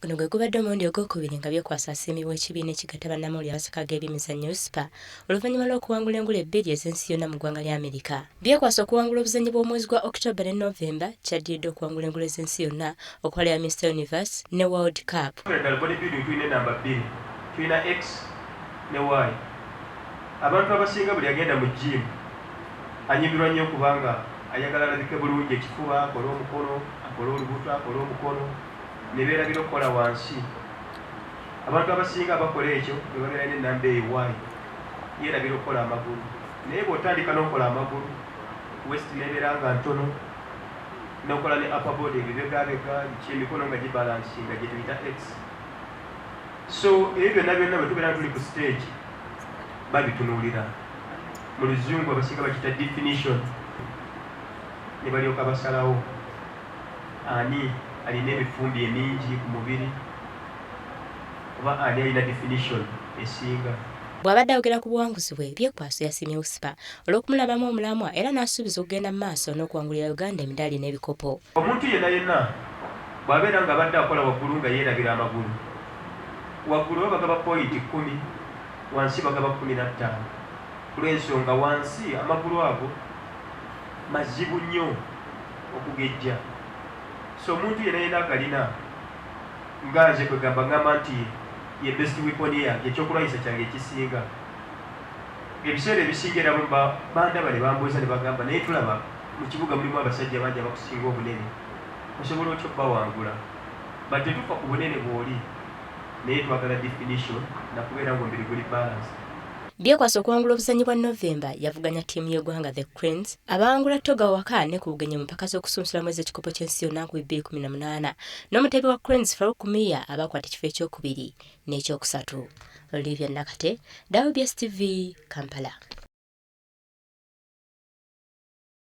Guno gwe gubadde omulundi ogwokubiri nga byekwasa asiimibwa ekibiina ekigatta bannamawulire abasaka g'ebyemizannyo SPA oluvannyuma lw'okuwangula engule ebbiri ez'ensi yonna mu ggwanga lya Amerika. Byekwasa okuwangula obuzannyi bw'omwezi gwa October ne November kyaddiridde okuwangula engule ez'ensi yonna okwala ya Mr Universe ne World Cup. Tulina namba 2, tulina X ne Y. Abantu abasinga buli agenda mu gym anyumirwa nnyo kubanga ayagala alabike bulungi ekifuba, akola omukono, akola olubuto, akola omukono, ne beerabira okukola wansi. Abantu abasinga abakola ekyo bwe babeera n'ennamba Y yeerabira okukola amagulu. Naye bw'otandika n'okola amagulu, west neebeera nga ntono, n'okola ne upper body ebibegabega, emikono nga gibalansinga gye tuyita X. So ebyo byonna byonna bwe tubeera tuli ku stage babitunuulira. Mu luzungu abasinga bakita definition. Ne balyoka basalawo ani alina emifumbi emingi ku mubiri oba ani alina definition esinga. Bw'abadde ayogera ku buwanguzi bwe, Byekwaso yasiimye SPA olw'okumulabamu omulamwa era n'asuubiza okugenda mu maaso n'okuwangulira Uganda emidaali n'ebikopo. Omuntu yenna yenna bw'abeera nga abadde akola waggulu nga yeerabira amagulu, waggulu bagaba point 10, wansi bagaba 15. Ku lw'ensonga wansi amagulu ago mazibu nnyo okugejja. So omuntu yenna yenna agalina nga nze kwegamba ngamba nti ye best weapon yange, ekyokulwanyisa kyange ekisinga. Ebiseera ebisinga era bandaba ne bambuuza ne bagamba naye tulaba mu kibuga mulimu abasajja bangi abakusinga obunene, osobola otya okubawangula? But tetufa ku bunene bw'oli, naye twagala definition nakubeera ng'omubiri guli balance. Byekwaso okuwangula obuzannyi bwa November yavuganya ttiimu y'eggwanga The Cranes abawangula Toga waka ne ku bugenyi mu mpaka z'okusunsula mwezi ekikopo ky'ensi yonna ku 2018 n'omuteebi wa Cranes Farouk Mia abakwata ekifo ekyokubiri n'ekyokusatu. Olivia Nakate, WBS TV, Kampala.